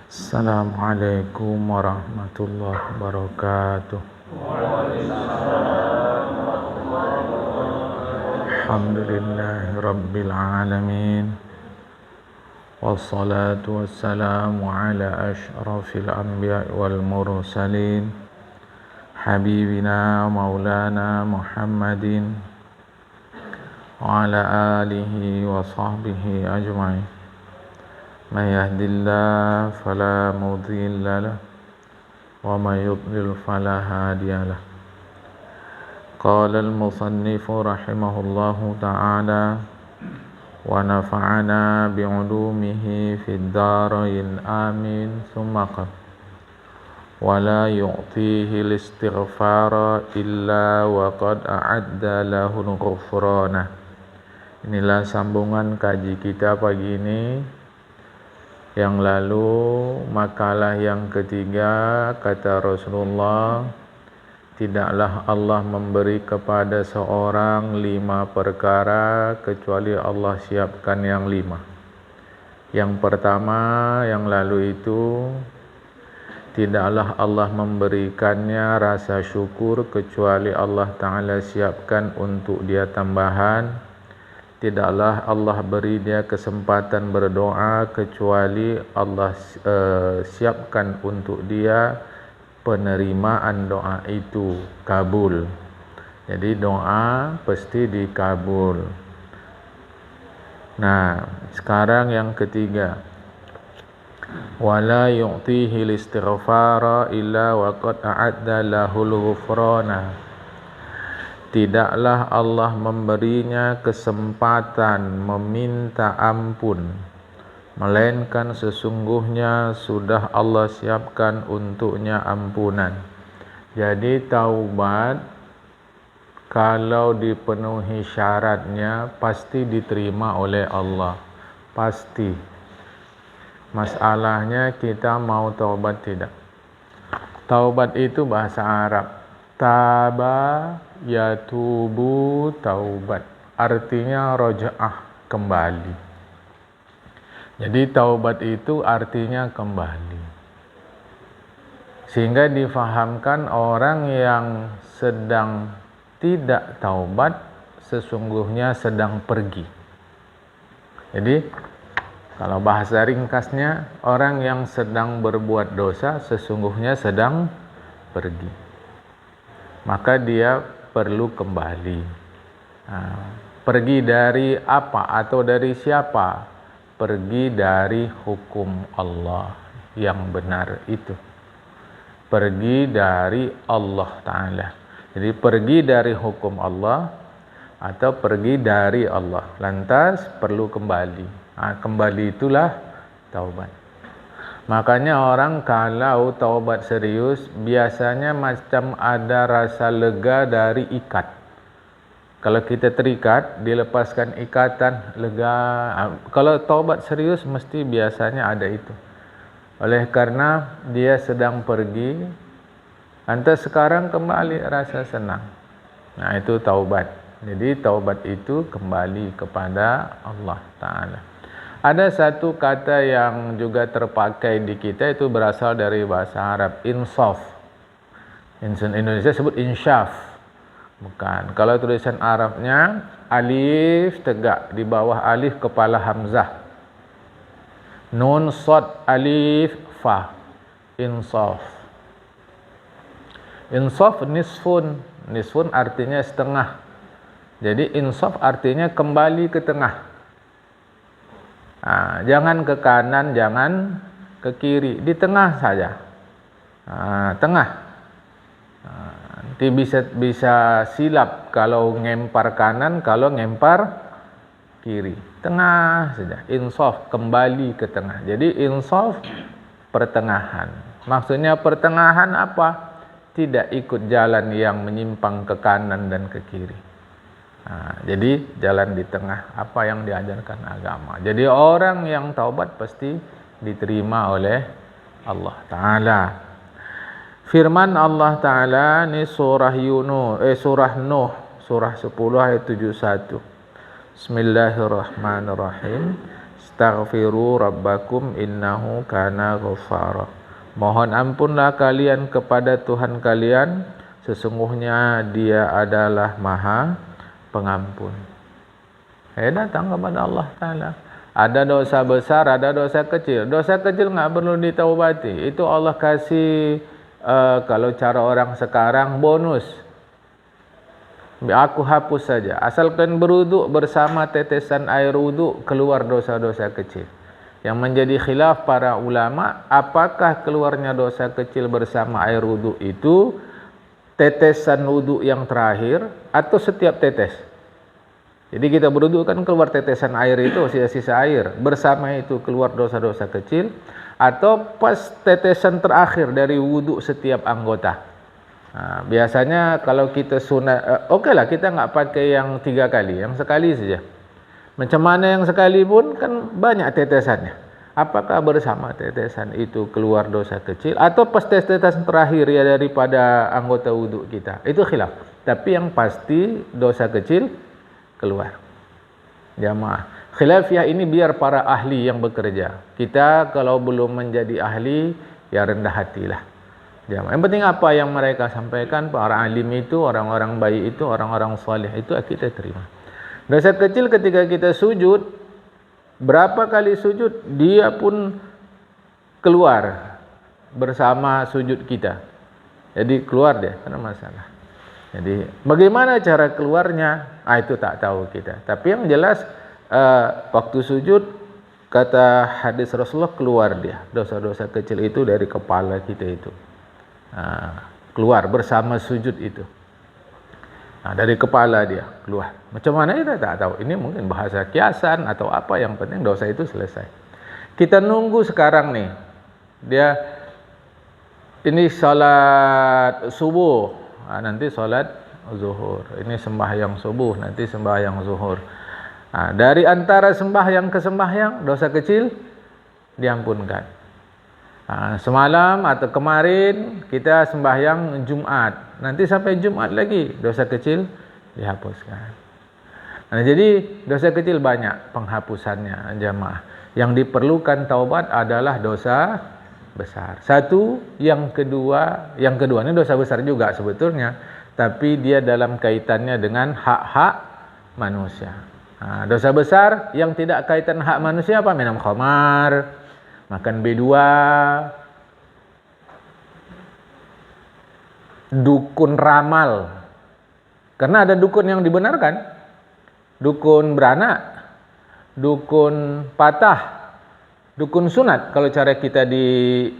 Assalamualaikum warahmatullahi wabarakatuh. Alhamdulillahi rabbil alamin. Wassalatu wassalamu ala asyrafil anbiya wal mursalin, habibina maulana Muhammadin wa ala alihi wa sahbihi ajma'in. Man yahdillahu fala mudilla lahu wa man yudlil fala hadiya lahu. Qala al-musannifu rahimahullahu ta'ala wa nafa'ana bi'ulumihi fid darain amin. Tsumma qala wa la yu'tihi al-istighfara illa wa qad a'adda lahu al-ghufrana. Inilah sambungan kaji kita pagi ini. Yang lalu makalah yang ketiga, kata Rasulullah, tidaklah Allah memberi kepada seorang 5 perkara kecuali Allah siapkan yang 5. Yang pertama yang lalu itu, tidaklah Allah memberikannya rasa syukur kecuali Allah Ta'ala siapkan untuk dia tambahan. Tidaklah Allah beri dia kesempatan berdoa kecuali Allah siapkan untuk dia penerimaan doa itu kabul. Jadi doa pasti dikabul. Nah, sekarang yang ketiga, wala yu'tihi al-istighfara illa wa qad a'adda lahul ghufrana. Tidaklah Allah memberinya kesempatan meminta ampun, melainkan sesungguhnya sudah Allah siapkan untuknya ampunan. Jadi taubat kalau dipenuhi syaratnya pasti diterima oleh Allah. Pasti. Masalahnya kita mau taubat tidak. Taubat itu bahasa Arab. Taba yatubu taubat. Artinya roja'ah, kembali. Jadi taubat itu artinya kembali. Sehingga difahamkan orang yang sedang tidak taubat sesungguhnya sedang pergi. Jadi kalau bahasa ringkasnya, orang yang sedang berbuat dosa sesungguhnya sedang pergi. Maka dia perlu kembali. Pergi dari apa atau dari siapa? Pergi dari hukum Allah yang benar itu. Pergi dari Allah Ta'ala. Jadi pergi dari hukum Allah atau pergi dari Allah. Lantas perlu kembali. Kembali itulah taubat. Makanya orang kalau taubat serius biasanya macam ada rasa lega dari ikat. Kalau kita terikat, dilepaskan ikatan, lega. Kalau taubat serius mesti biasanya ada itu. Oleh karena dia sedang pergi, lantas sekarang kembali rasa senang. Nah, itu taubat. Jadi taubat itu kembali kepada Allah Ta'ala. Ada satu kata yang juga terpakai di kita, itu berasal dari bahasa Arab, insaf. Indonesia sebut insyaf. Bukan. Kalau tulisan Arabnya, alif tegak, di bawah alif kepala hamzah. Nun sad alif fa. Insaf. Insaf nisfun. Nisfun artinya setengah. Jadi insaf artinya kembali ke tengah. Jangan ke kanan, jangan ke kiri, di tengah saja. Tengah. Nanti bisa silap kalau ngempar kanan, kalau ngempar kiri. Tengah saja. Insaf, kembali ke tengah. Jadi insaf pertengahan. Maksudnya pertengahan apa? Tidak ikut jalan yang menyimpang ke kanan dan ke kiri. Jadi jalan di tengah apa yang diajarkan agama. Jadi orang yang taubat pasti diterima oleh Allah Ta'ala. Firman Allah Ta'ala ini surah surah Nuh, surah 10 ayat 71. Bismillahirrahmanirrahim. Astaghfiru rabbakum innahu kana ghaffara. Mohon ampunlah kalian kepada Tuhan kalian, sesungguhnya Dia adalah Maha Pengampun. Datang kepada Allah Ta'ala. Ada dosa besar, ada dosa kecil. Dosa kecil nggak perlu ditaubati. Itu Allah kasih kalau cara orang sekarang bonus. Aku hapus saja. Asalkan berwuduk bersama tetesan air wuduk, keluar dosa-dosa kecil. Yang menjadi khilaf para ulama, apakah keluarnya dosa kecil bersama air wuduk itu tetesan wuduk yang terakhir atau setiap tetes? Jadi kita berwuduk kan keluar tetesan air itu, sisa-sisa air. Bersama itu keluar dosa-dosa kecil, atau pas tetesan terakhir dari wuduk setiap anggota. Nah, biasanya kalau kita sunat, oke lah kita nggak pakai yang 3 kali, yang sekali saja. Macam mana yang sekali pun kan banyak tetesannya. Apakah bersama tetesan itu keluar dosa kecil, atau pas tetesan terakhir ya daripada anggota wuduk kita? Itu khilaf. Tapi yang pasti dosa kecil keluar. Jamaah. Khilafiyah ini biar para ahli yang bekerja. Kita kalau belum menjadi ahli, ya rendah hatilah. Jamaah. Yang penting apa yang mereka sampaikan, para alim itu, orang-orang baik itu, orang-orang saleh itu kita terima. Dosa kecil ketika kita sujud, berapa kali sujud, dia pun keluar bersama sujud kita. Jadi keluar dia, karena masalah. Jadi bagaimana cara keluarnya? Itu tak tahu kita. Tapi yang jelas waktu sujud, kata hadis Rasulullah, keluar dia dosa-dosa kecil itu dari kepala kita itu. Keluar bersama sujud itu. Dari kepala dia keluar. Macam mana kita tak tahu. Ini mungkin bahasa kiasan atau apa, yang penting dosa itu selesai. Kita nunggu sekarang nih. Ini salat subuh. Nanti salat zuhur. Ini sembahyang subuh, nanti sembahyang zuhur. Dari antara sembahyang ke sembahyang, dosa kecil diampunkan. Semalam atau kemarin kita sembahyang Jumat, nanti sampai Jumat lagi dosa kecil dihapuskan. Jadi dosa kecil banyak penghapusannya, jamaah. Yang diperlukan taubat adalah dosa besar. Satu, yang kedua ini dosa besar juga sebetulnya, tapi dia dalam kaitannya dengan hak-hak manusia. Dosa besar yang tidak kaitan hak manusia apa? Minum khamar, makan B2, dukun ramal. Karena ada dukun yang dibenarkan, dukun beranak, dukun patah, dukun sunat. Kalau cara kita di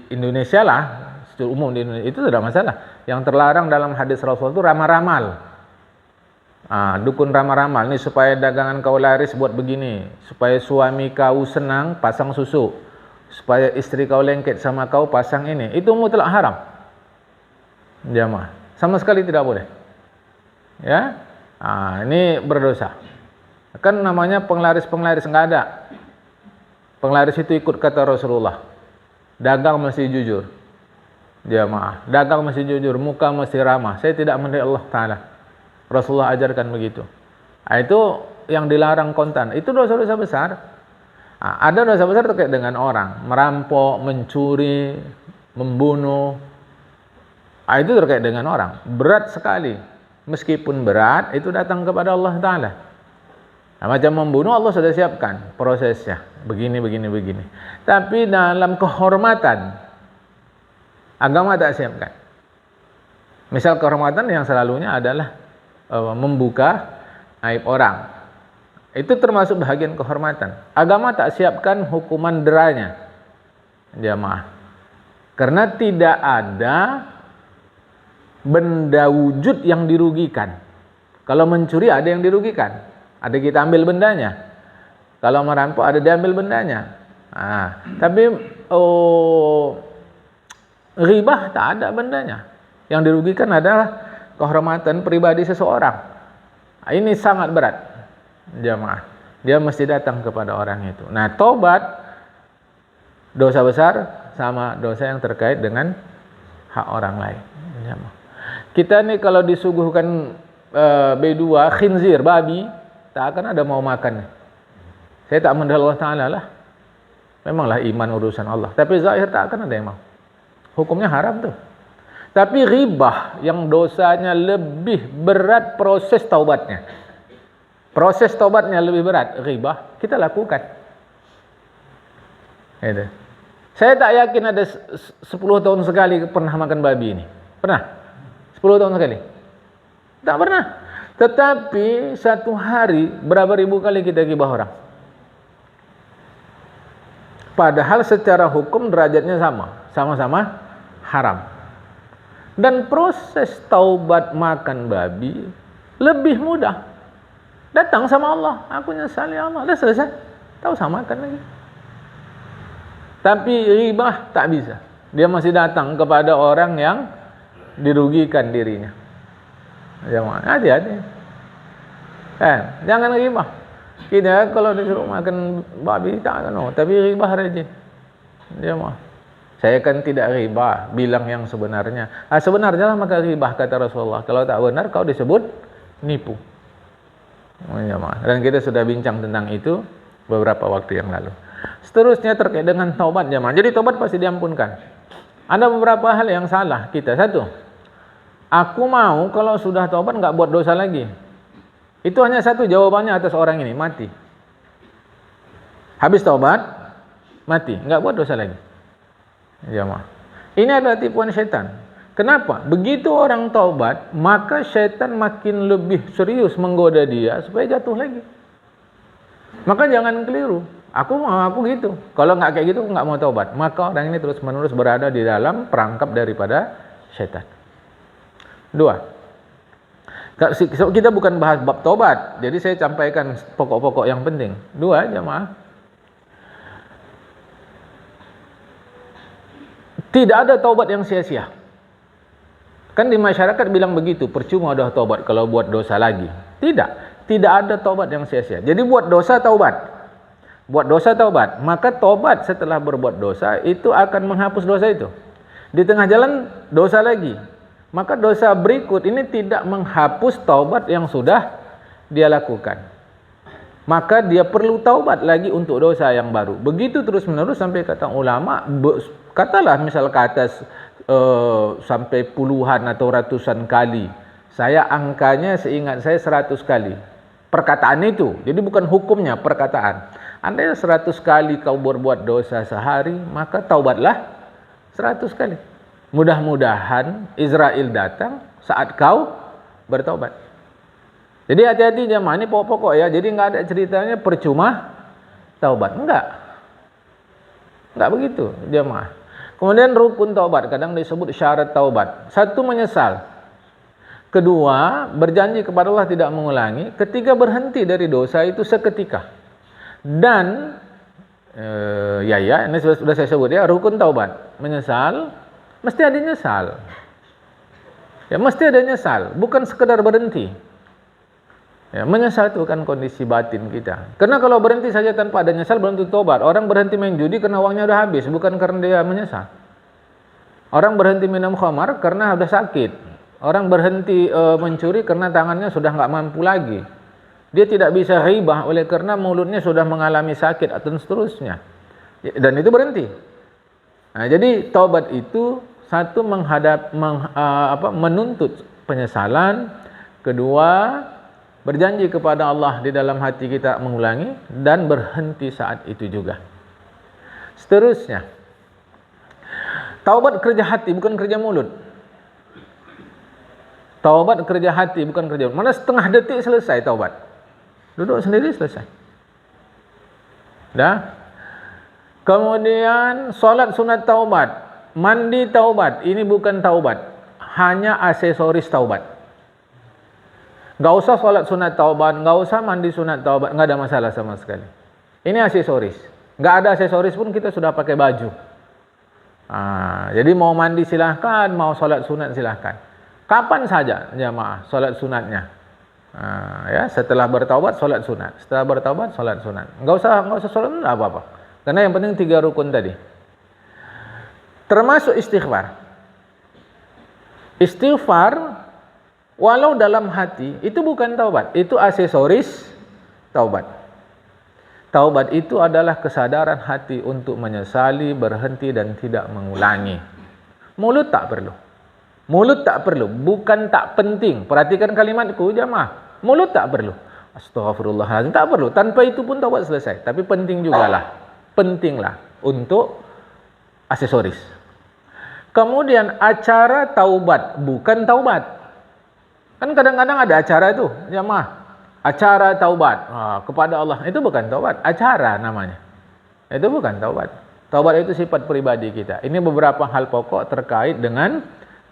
Indonesia lah, secara umum di Indonesia itu tidak masalah. Yang terlarang dalam hadis Rasul itu ramal-ramal. Dukun ramal-ramal ini supaya dagangan kau laris buat begini, supaya suami kau senang pasang susu, supaya istri kau lengket sama kau pasang ini. Itu mutlak haram. Jamaah, sama sekali tidak boleh. Ya, ini berdosa. Kan namanya penglaris-penglaris, enggak ada. Penglaris itu ikut kata Rasulullah. Dagang mesti jujur. Jamaah, dagang mesti jujur, muka mesti ramah. Saya tidak mendek Allah Ta'ala. Rasulullah ajarkan begitu. Itu yang dilarang kontan. Itu dosa-dosa besar. Ada dosa besar terkait dengan orang, merampok, mencuri, membunuh. Itu terkait dengan orang. Berat sekali. Meskipun berat, itu datang kepada Allah Ta'ala. Macam membunuh, Allah sudah siapkan prosesnya. Begini. Tapi dalam kehormatan, agama tak siapkan. Misal kehormatan yang selalunya adalah membuka aib orang. Itu termasuk bahagian kehormatan. Agama tak siapkan hukuman deranya. Jamaah. Karena tidak ada benda wujud yang dirugikan. Kalau mencuri ada yang dirugikan. Ada kita ambil bendanya. Kalau merampok ada diambil bendanya. Tapi ghibah tak ada bendanya. Yang dirugikan adalah kehormatan pribadi seseorang. Ini sangat berat, jamaah. Dia mesti datang kepada orang itu. Nah, tobat dosa besar sama dosa yang terkait dengan hak orang lain. Jamaah. Kita nih kalau disuguhkan B2 khinzir, babi, tak akan ada mau makan. Saya tak mendal Allah Ta'ala lah. Memanglah iman urusan Allah. Tapi zahir tak akan ada yang mau. Hukumnya haram tuh. Tapi ribah yang dosanya lebih berat proses taubatnya. Proses taubatnya lebih berat. Ribah kita lakukan. Gitu. Saya tak yakin ada 10 tahun sekali pernah makan babi ini. Pernah? 10 tahun sekali? Tak pernah. Tetapi satu hari berapa ribu kali kita gibah orang. Padahal secara hukum derajatnya sama. Sama-sama haram. Dan proses taubat makan babi lebih mudah. Datang sama Allah. Aku nyesal ya Allah. Dah selesai. Tak usah makan lagi. Tapi ribah tak bisa. Dia masih datang kepada orang yang dirugikan dirinya. Jangan hati-hati. Jangan ribah. Kita kalau disuruh makan babi tak akan. Tapi ribah rajin. Dia mah. Saya kan tidak ribah, bilang yang sebenarnya. Sebenarnya lah maka ribah kata Rasulullah. Kalau tak benar kau disebut nipu. Dan kita sudah bincang tentang itu beberapa waktu yang lalu. Seterusnya terkait dengan taubat jemaah. Jadi taubat pasti diampunkan. Ada beberapa hal yang salah kita. Satu, aku mau kalau sudah taubat enggak buat dosa lagi. Itu hanya satu jawabannya atas orang ini, mati. Habis taubat, mati, enggak buat dosa lagi. Jemaah. Ini adalah tipuan setan. Kenapa? Begitu orang taubat, maka setan makin lebih serius menggoda dia supaya jatuh lagi. Maka jangan keliru. Aku gitu. Kalau nggak kayak gitu, nggak mau taubat. Maka orang ini terus-menerus berada di dalam perangkap daripada setan. 2. Kita bukan bahas bab taubat. Jadi saya sampaikan pokok-pokok yang penting. 2 jemaah. Tidak ada taubat yang sia-sia. Kan di masyarakat bilang begitu, percuma dah taubat kalau buat dosa lagi. Tidak ada taubat yang sia-sia. Jadi buat dosa taubat. Buat dosa taubat, maka taubat setelah berbuat dosa itu akan menghapus dosa itu. Di tengah jalan dosa lagi, maka dosa berikut ini tidak menghapus taubat yang sudah dia lakukan. Maka dia perlu taubat lagi untuk dosa yang baru. Begitu terus menerus sampai kata ulama, katalah misal ke atas sampai puluhan atau ratusan kali. Saya angkanya seingat saya 100 kali. Perkataan itu, jadi bukan hukumnya, perkataan. Andai 100 kali kau berbuat dosa sehari, maka taubatlah 100 kali. Mudah-mudahan Israel datang saat kau bertaubat. Jadi hati-hati jemaah, ini pokok-pokok ya. Jadi enggak ada ceritanya percuma taubat. Enggak begitu jemaah. Kemudian rukun taubat, kadang disebut syarat taubat. 1, menyesal. 2, berjanji kepada Allah tidak mengulangi. 3, berhenti dari dosa itu seketika. Dan ini sudah saya sebut ya, rukun taubat, menyesal, mesti ada nyesal. Ya, mesti ada nyesal, bukan sekedar berhenti. Ya, menyesal itu kan kondisi batin kita. Karena kalau berhenti saja tanpa ada nyesal belum tentu taubat. Orang berhenti main judi karena uangnya udah habis, bukan karena dia menyesal. Orang berhenti minum khamar karena sudah sakit. Orang berhenti mencuri karena tangannya sudah enggak mampu lagi. Dia tidak bisa ribah oleh karena mulutnya sudah mengalami sakit atau seterusnya. Dan itu berhenti. Nah, jadi taubat itu 1 menuntut penyesalan, 2 berjanji kepada Allah di dalam hati kita mengulangi, dan berhenti saat itu juga. Seterusnya, taubat kerja hati bukan kerja mulut. Taubat kerja hati bukan kerja mulut. Mana setengah detik selesai taubat. Duduk sendiri selesai. Dah. Kemudian solat sunat taubat, mandi taubat. Ini bukan taubat, hanya aksesoris taubat. Enggak usah solat sunat taubat, enggak usah mandi sunat taubat, enggak ada masalah sama sekali. Ini aksesoris. Enggak ada aksesoris pun kita sudah pakai baju. Jadi mau mandi silahkan, mau solat sunat silahkan. Kapan saja jamaah solat sunatnya. Ya, setelah bertaubat solat sunat, setelah bertaubat solat sunat. Enggak usah solat sunat apa-apa. Karena yang penting 3 rukun tadi. Termasuk istighfar. Istighfar walau dalam hati itu bukan taubat, itu aksesoris taubat. Taubat itu adalah kesadaran hati untuk menyesali, berhenti dan tidak mengulangi. Mulut tak perlu. Mulut tak perlu, bukan tak penting. Perhatikan kalimatku jamaah. Mulut tak perlu. Astaghfirullahaladzim, tak perlu. Tanpa itu pun taubat selesai. Tapi penting jugalah. Pentinglah untuk aksesoris. Kemudian acara taubat, bukan taubat. Kan kadang-kadang ada acara itu, jamaah. Acara taubat kepada Allah, itu bukan taubat, acara namanya. Itu bukan taubat. Taubat itu sifat pribadi kita. Ini beberapa hal pokok terkait dengan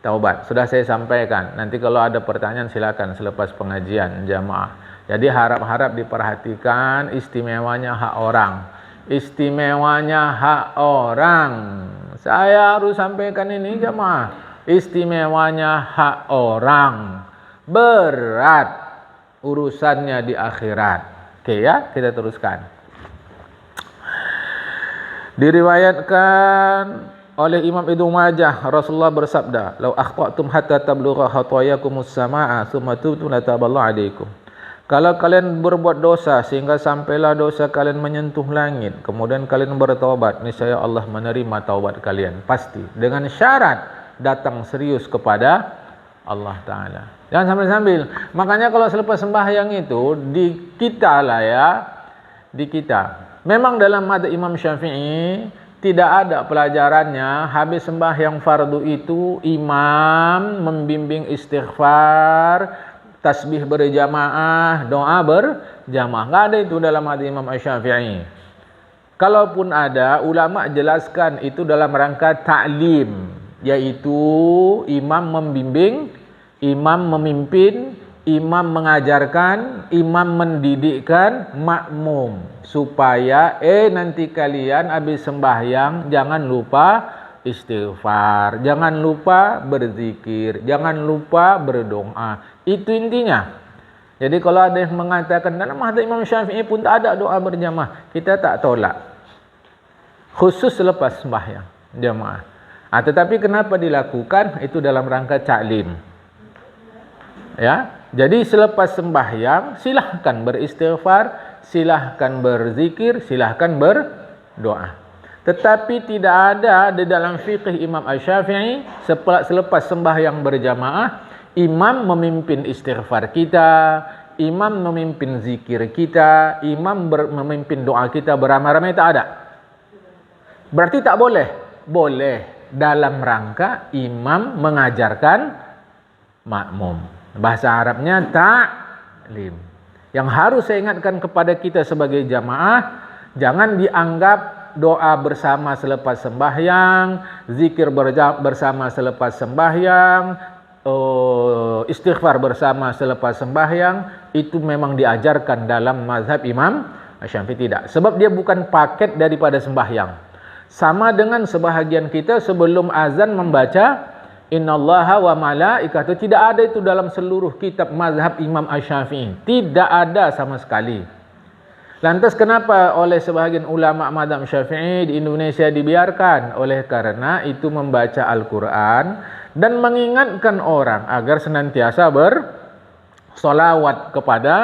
taubat. Sudah saya sampaikan. Nanti kalau ada pertanyaan silakan selepas pengajian jamaah. Jadi harap-harap diperhatikan istimewanya hak orang. Istimewanya hak orang. Saya harus sampaikan ini jamaah. Istimewanya hak orang. Berat urusannya di akhirat. Oke ya, kita teruskan. Diriwayatkan oleh Imam Ibnu Majah, Rasulullah bersabda, "Lau akhta'tum hatta tablugha khatayakumus samaa'a, tsumma tubtum lataballahu 'alaikum." Kalau kalian berbuat dosa sehingga sampailah dosa kalian menyentuh langit, kemudian kalian bertaubat, niscaya Allah menerima taubat kalian. Pasti. Dengan syarat datang serius kepada Allah Ta'ala. Jangan sambil-sambil. Makanya kalau selepas sembahyang itu, di kita lah ya. Di kita. Memang dalam madzhab Imam Syafi'i, tidak ada pelajarannya, habis sembahyang fardu itu, imam membimbing istighfar, tasbih berjamaah, doa berjamaah. Nggak ada itu dalam madzhab Imam Syafi'i. Kalaupun ada, ulama jelaskan itu dalam rangka ta'lim. Yaitu imam membimbing, imam memimpin, imam mengajarkan, imam mendidikkan makmum. Supaya nanti kalian habis sembahyang jangan lupa istighfar, jangan lupa berzikir, jangan lupa berdoa. Itu intinya. Jadi kalau ada yang mengatakan dalam madzhab Imam Syafi'i pun tak ada doa berjamaah, kita tak tolak. Khusus selepas sembahyang jamaah. Tetapi kenapa dilakukan? Itu dalam rangka ta'lim. Ya, jadi selepas sembahyang silahkan beristighfar, silahkan berzikir, silahkan berdoa. Tetapi tidak ada di dalam fikih Imam Asy-Syafi'i selepas sembahyang berjamaah, imam memimpin istighfar kita, imam memimpin zikir kita, imam memimpin doa kita beramai-ramai, tak ada. Berarti tak boleh? Boleh. Dalam rangka imam mengajarkan makmum. Bahasa Arabnya ta'lim. Yang harus saya ingatkan kepada kita sebagai jamaah, jangan dianggap doa bersama selepas sembahyang, zikir bersama selepas sembahyang, istighfar bersama selepas sembahyang, itu memang diajarkan dalam mazhab Imam Syafi'i. Tidak. Sebab dia bukan paket daripada sembahyang. Sama dengan sebahagian kita sebelum azan membaca innallaha wa malaikatahu, tidak ada itu dalam seluruh kitab mazhab Imam Asy-Syafi'i. Tidak ada sama sekali. Lantas kenapa oleh sebahagian ulama mazhab Syafi'i di Indonesia dibiarkan? Oleh karena itu membaca Al-Quran dan mengingatkan orang agar senantiasa bersolawat kepada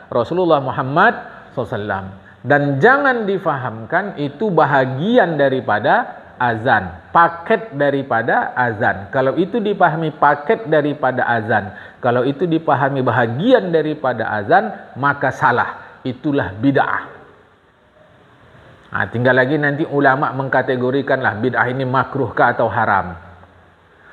Rasulullah Muhammad SAW. Dan jangan difahamkan itu bahagian daripada azan, paket daripada azan. Kalau itu dipahami paket daripada azan, kalau itu dipahami bahagian daripada azan, maka salah. Itulah bid'ah. Tinggal lagi nanti ulama mengkategorikanlah bid'ah ini makruhkah atau haram.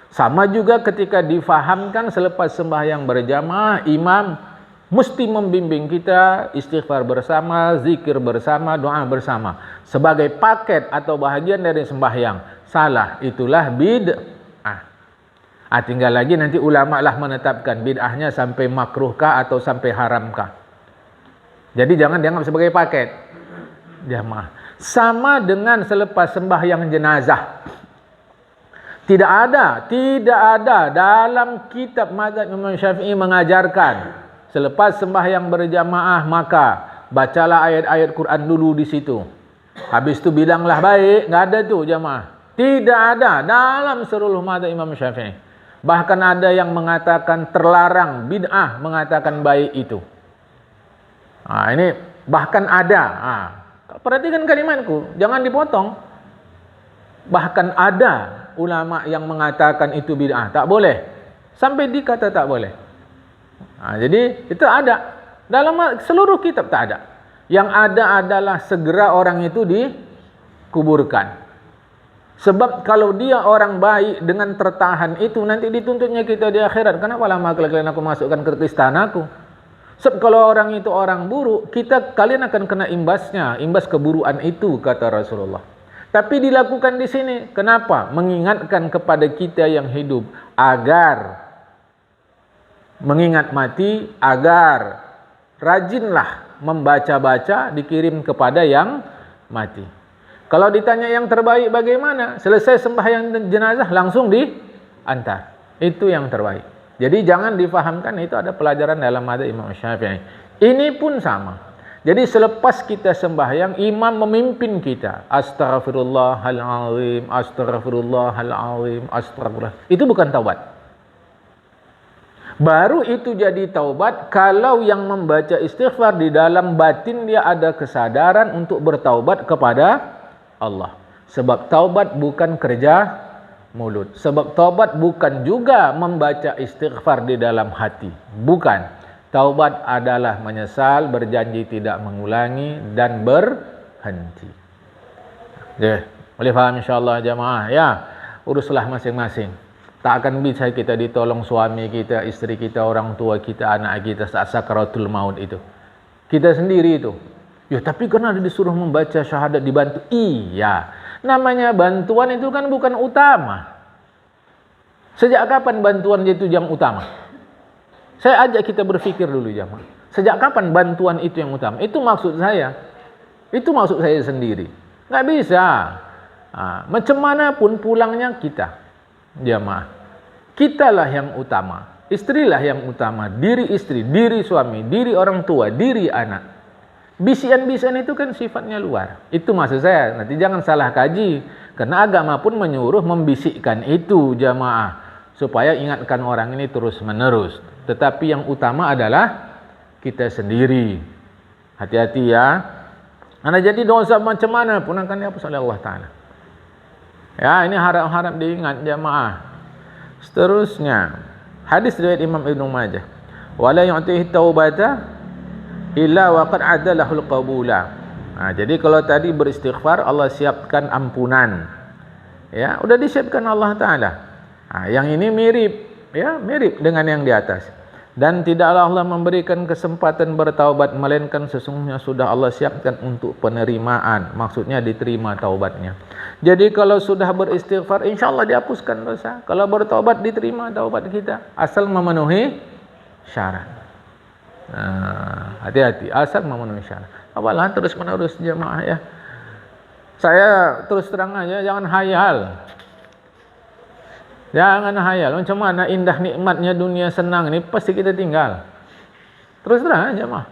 Sama juga ketika difahamkan selepas sembahyang berjamaah, imam mesti membimbing kita istighfar bersama, zikir bersama, doa bersama. Sebagai paket atau bahagian dari sembahyang. Salah, itulah bid'ah. Tinggal lagi nanti ulama lah menetapkan bid'ahnya sampai makruhkah atau sampai haramkah. Jadi jangan dianggap sebagai paket. Jamaah. Sama dengan selepas sembahyang jenazah. Tidak ada dalam kitab mazhab Imam Syafi'i mengajarkan selepas sembahyang berjamaah maka bacalah ayat-ayat Quran dulu di situ. Habis itu bilanglah baik, enggak ada tu jamaah. Tidak ada dalam seluruh mazhab Imam Syafi'i. Bahkan ada yang mengatakan terlarang, bid'ah mengatakan baik itu. Ini bahkan ada. Perhatikan kalimatku, jangan dipotong. Bahkan ada ulama yang mengatakan itu bid'ah, tak boleh. Sampai dikata tak boleh. Jadi itu ada. Dalam seluruh kitab tak ada. Yang ada adalah segera orang itu dikuburkan. Sebab kalau dia orang baik dengan tertahan itu, nanti dituntutnya kita di akhirat. Kenapa lama kalian aku masukkan ke istanaku? Sebab kalau orang itu orang buruk, kalian akan kena imbasnya, imbas keburukan itu, kata Rasulullah. Tapi dilakukan di sini. Kenapa? Mengingatkan kepada kita yang hidup agar mengingat mati, agar rajinlah membaca-baca dikirim kepada yang mati. Kalau ditanya yang terbaik bagaimana? Selesai sembahyang jenazah langsung diantar. Itu yang terbaik. Jadi jangan difahamkan itu ada pelajaran dalam madzhab Imam Syafi'i. Ini pun sama. Jadi selepas kita sembahyang, imam memimpin kita. Astaghfirullahalazim, astaghfirullahalazim, astagfirullah. Itu bukan taubat. Baru itu jadi taubat kalau yang membaca istighfar di dalam batin dia ada kesadaran untuk bertaubat kepada Allah. Sebab taubat bukan kerja mulut. Sebab taubat bukan juga membaca istighfar di dalam hati. Bukan. Taubat adalah menyesal, berjanji tidak mengulangi dan berhenti. Ya, boleh faham insyaAllah jamaah ya. Uruslah masing-masing. Tak akan bisa kita ditolong suami kita, isteri kita, orang tua kita, anak kita saat sakaratul maut itu. Kita sendiri itu. Ya tapi karena disuruh membaca syahadat dibantu. Iya. Namanya bantuan itu kan bukan utama. Sejak kapan bantuan itu yang utama? Saya ajak kita berpikir dulu jamaah. Sejak kapan bantuan itu yang utama? Itu maksud saya. Itu maksud saya sendiri. Nggak bisa. Macam mana pun pulangnya kita. Jamaah. Kitalah yang utama. Istrilah yang utama. Diri istri, diri suami, diri orang tua, diri anak. Bisian-bisian itu kan sifatnya luar. Itu maksud saya. Nanti jangan salah kaji. Karena agama pun menyuruh membisikkan itu jamaah. Supaya ingatkan orang ini terus menerus. Tetapi yang utama adalah kita sendiri. Hati-hati ya. Karena jadi dosa macam mana pun akan dihapus oleh Allah Ta'ala. Ya, ini harap-harap diingat jamaah. Seterusnya, hadis riwayat Imam Ibnu Majah. Wala yu'tihi taubata illa waqad adalahul qabula. Jadi kalau tadi beristighfar Allah siapkan ampunan. Ya, udah disiapkan Allah Taala. Yang ini mirip, ya, mirip dengan yang di atas. Dan tidaklah Allah memberikan kesempatan bertaubat melainkan sesungguhnya sudah Allah siapkan untuk penerimaan. Maksudnya diterima taubatnya. Jadi kalau sudah beristighfar insya-Allah dihapuskan dosa. Kalau bertaubat diterima taubat kita asal memenuhi syarat. Hati-hati asal memenuhi syarat. Apalah terus menerus jemaah ya. Saya terus terang aja jangan hayal. Jangan hayal, macam mana indah nikmatnya dunia senang ini pasti kita tinggal. Terus terang aja mah.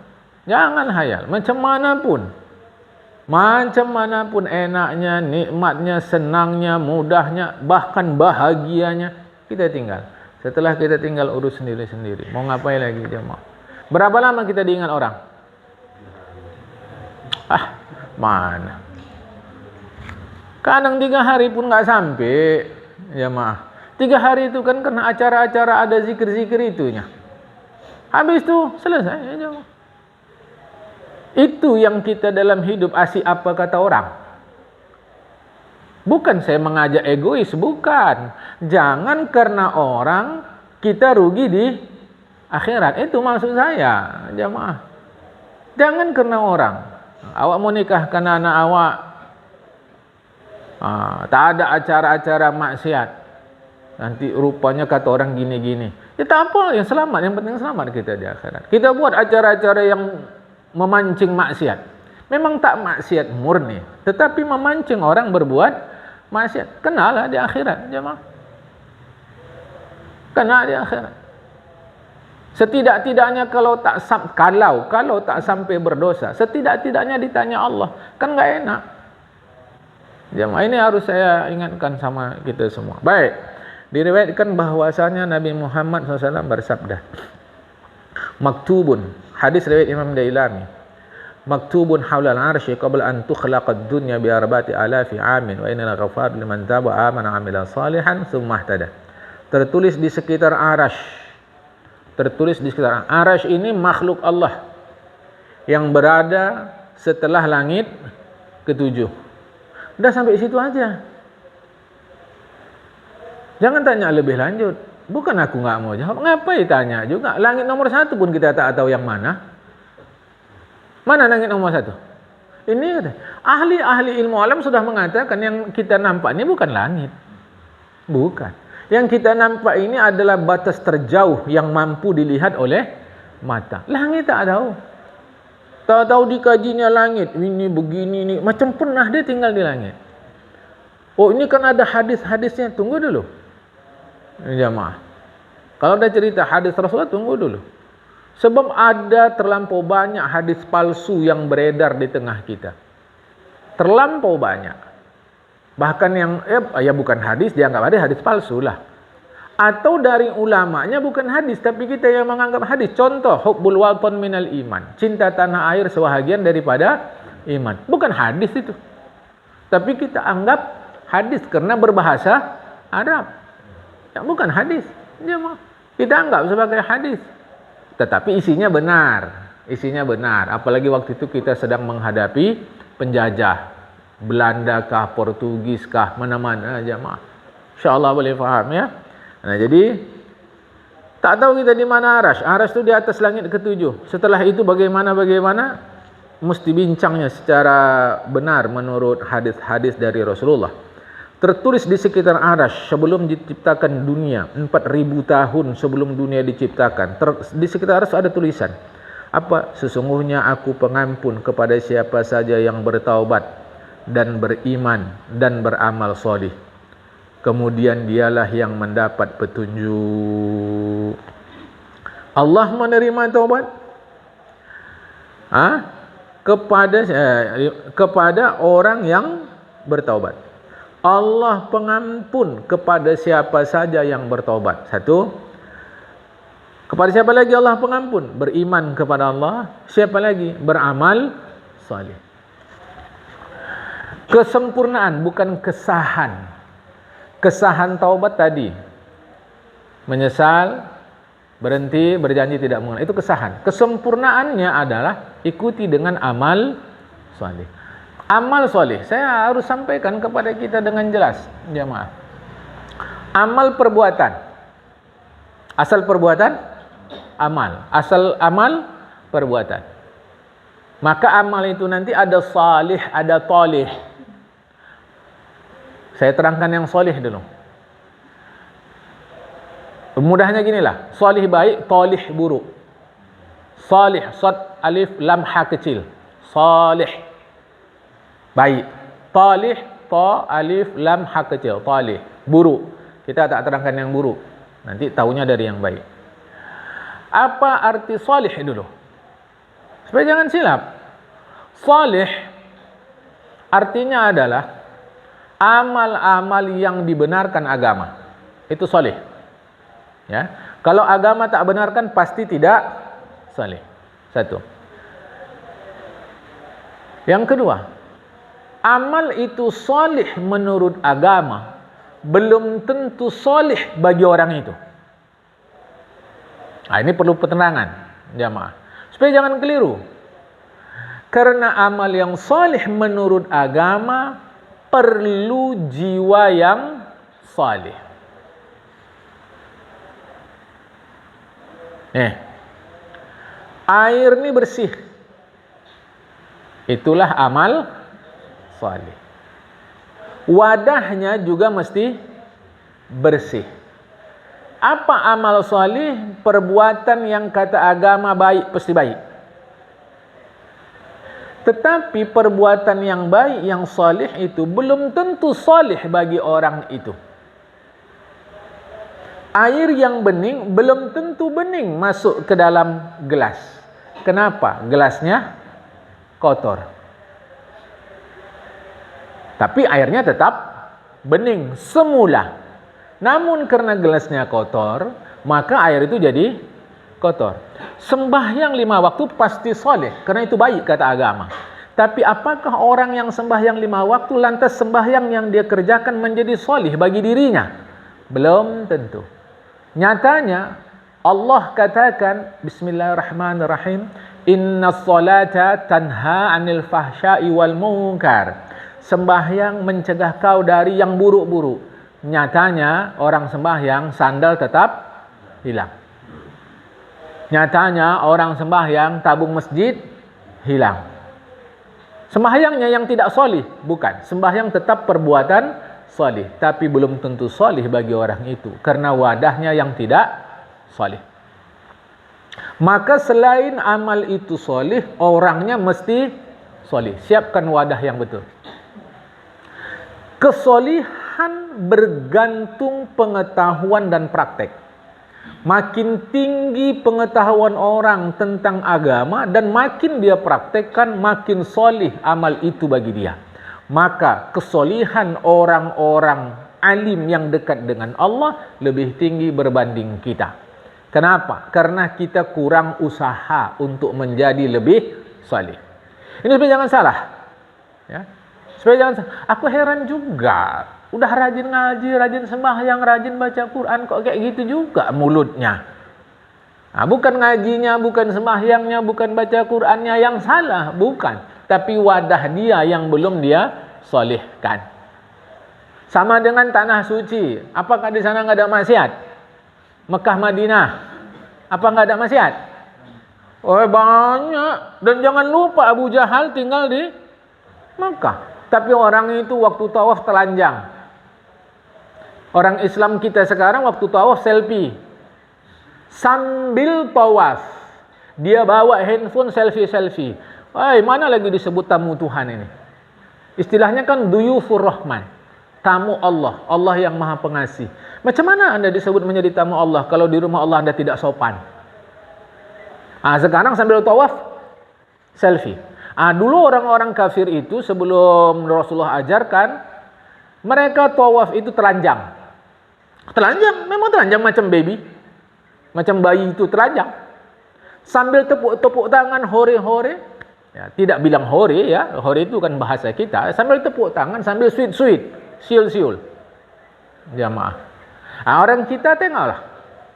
Jangan hayal, macam manapun enaknya, nikmatnya, senangnya, mudahnya, bahkan bahagianya kita tinggal. Setelah kita tinggal urus sendiri-sendiri. Mau ngapain lagi jemaah? Berapa lama kita diingat orang? Mana? Kadang 3 hari pun nggak sampai jemaah. 3 hari itu kan karena acara-acara ada zikir-zikir itunya. Habis itu selesai. Itu yang kita dalam hidup asik apa kata orang. Bukan saya mengajak egois, bukan. Jangan karena orang kita rugi di akhirat. Itu maksud saya, jamaah. Jangan karena orang. Awak mau nikahkan anak awak. Tak ada acara-acara maksiat. Nanti rupanya kata orang gini-gini. Ya tak apa, yang selamat. Yang penting selamat kita di akhirat. Kita buat acara-acara yang memancing maksiat. Memang tak maksiat murni. Tetapi memancing orang berbuat maksiat. Kenalah di akhirat. Jemaah. Kena di akhirat. Setidak-tidaknya kalau tak sampai berdosa. Setidak-tidaknya ditanya Allah. Kan gak enak. Jemaah ini harus saya ingatkan sama kita semua. Baik. Diriwayatkan bahwasanya Nabi Muhammad SAW bersabda, maktubun, hadis riwayat Imam Dailami, maktubun haulal arsy qabla an tukhlaqad dunya bi arba'ati alafi amin wa innal ghafar liman taba amana amila salihan tsumma ihtada. Tertulis di sekitar arasy. Tertulis di sekitar arasy ini makhluk Allah yang berada setelah langit ketujuh. Udah sampai situ aja. Jangan tanya lebih lanjut. Bukan aku nggak mau jawab. Ngapain tanya juga? Langit nomor 1 pun kita tak tahu yang mana. Mana langit nomor 1? Ini kata, ahli ilmu alam sudah mengatakan yang kita nampak ini bukan langit. Bukan. Yang kita nampak ini adalah batas terjauh yang mampu dilihat oleh mata. Langit tak tahu. Tahu-tahu dikajinya langit. Ini begini, ini. Macam pernah dia tinggal di langit. Oh ini kan ada hadis-hadisnya. Tunggu dulu. Jamaah. Kalau ada cerita hadis Rasulullah, tunggu dulu. Sebab ada terlampau banyak hadis palsu yang beredar di tengah kita. Terlampau banyak. Bahkan yang bukan hadis, dianggap ada hadis palsu lah. Atau dari ulamanya bukan hadis, tapi kita yang menganggap hadis. Contoh, hubbul watan minal iman. Cinta tanah air sebahagian daripada iman. Bukan hadis itu. Tapi kita anggap hadis karena berbahasa Arab. Ya, bukan hadis. Kita anggap sebagai hadis. Tetapi isinya benar. Isinya benar. Apalagi waktu itu kita sedang menghadapi penjajah. Belanda kah, Portugis kah, mana-mana jamaah. InsyaAllah boleh faham ya. Nah jadi, tak tahu kita di mana arasy. Arasy itu di atas langit ketujuh. Setelah itu bagaimana? Mesti bincangnya secara benar menurut hadis-hadis dari Rasulullah. Tertulis di sekitar arasy sebelum diciptakan dunia, 4.000 tahun sebelum dunia diciptakan. Di sekitar arasy ada tulisan. Apa? Sesungguhnya aku pengampun kepada siapa saja yang bertaubat dan beriman dan beramal shalih. Kemudian dialah yang mendapat petunjuk. Allah menerima taubat kepada orang yang bertaubat. Allah pengampun kepada siapa saja yang bertaubat. 1. Kepada siapa lagi Allah pengampun? Beriman kepada Allah. Siapa lagi? Beramal saleh. Kesempurnaan bukan kesahan. Kesahan taubat tadi. Menyesal, berhenti, berjanji tidak mengulangi. Itu kesahan. Kesempurnaannya adalah ikuti dengan amal saleh. Amal soleh, saya harus sampaikan kepada kita dengan jelas, jamaah. Amal perbuatan. Asal perbuatan, amal. Asal amal, perbuatan. Maka amal itu nanti ada salih, ada tolih. Saya terangkan yang solih dulu. Mudahnya ginilah, salih baik, tolih buruk. Salih, sad, alif, lam, ha kecil. Salih. Baik. Talih, ta, alif, lam, ha kecil. Talih. Buruk. Kita tak terangkan yang buruk. Nanti tahunya dari yang baik. Apa arti salih dulu? Supaya jangan silap. Salih artinya adalah amal-amal yang dibenarkan agama. Itu salih. Ya. Kalau agama tak benarkan pasti tidak salih. 1. Yang kedua, amal itu salih menurut agama belum tentu salih bagi orang itu. Nah, ini perlu penerangan jamaah. Supaya jangan keliru. Karena amal yang salih menurut agama perlu jiwa yang salih. Air ini bersih. Itulah amal salih. Wadahnya juga mesti bersih. Apa amal salih? Perbuatan yang kata agama baik, pasti baik. Tetapi perbuatan yang baik, yang salih itu belum tentu salih bagi orang itu. Air yang bening belum tentu bening masuk ke dalam gelas. Kenapa? Gelasnya kotor. Tapi airnya tetap bening semula. Namun karena gelasnya kotor, maka air itu jadi kotor. Sembahyang 5 waktu pasti soleh, karena itu baik kata agama. Tapi apakah orang yang sembahyang 5 waktu lantas sembahyang yang dia kerjakan menjadi soleh bagi dirinya? Belum tentu. Nyatanya Allah katakan, Bismillahirrahmanirrahim, Innas salata tanha anil fahsya'i wal munkar. Sembahyang mencegah kau dari yang buruk-buruk. Nyatanya orang sembahyang sandal tetap hilang. Nyatanya orang sembahyang tabung masjid hilang. Sembahyangnya yang tidak solih, bukan. Sembahyang tetap perbuatan solih, tapi belum tentu solih bagi orang itu, karena wadahnya yang tidak solih. Maka selain amal itu solih, orangnya mesti solih. Siapkan wadah yang betul. Kesolihan bergantung pengetahuan dan praktek. Makin tinggi pengetahuan orang tentang agama dan makin dia praktekkan, makin solih amal itu bagi dia. Maka kesolihan orang-orang alim yang dekat dengan Allah lebih tinggi berbanding kita. Kenapa? Karena kita kurang usaha untuk menjadi lebih soleh. Ini supaya jangan salah. Ya. Supaya jangan salah. Aku heran juga. Udah rajin ngaji, rajin sembahyang, rajin baca Quran, kok kayak gitu juga mulutnya. Nah, bukan ngajinya, bukan sembahyangnya, bukan baca Qurannya yang salah. Bukan. Tapi wadah dia yang belum dia solehkan. Sama dengan tanah suci. Apakah di sana nggak ada maksiat? Mekah, Madinah, apa nggak ada maksiat? Oh banyak. Dan jangan lupa Abu Jahal tinggal di Mekah. Tapi orang itu waktu tawaf telanjang. Orang Islam kita sekarang waktu tawaf selfie. Sambil tawaf, dia bawa handphone selfie-selfie. Mana lagi disebut tamu Tuhan ini? Istilahnya kan duyufur rahman. Tamu Allah, Allah yang maha pengasih. Macam mana Anda disebut menjadi tamu Allah kalau di rumah Allah Anda tidak sopan? Sekarang sambil tawaf, selfie. Dulu orang-orang kafir itu sebelum Rasulullah ajarkan, mereka tawaf itu telanjang. Telanjang, memang telanjang macam baby. Macam bayi itu telanjang. Sambil tepuk-tepuk tangan, hore-hore. Ya, tidak bilang hore ya, hore itu kan bahasa kita. Sambil tepuk tangan, sambil sweet-sweet. Siul-siul jamaah. Orang kita tengoklah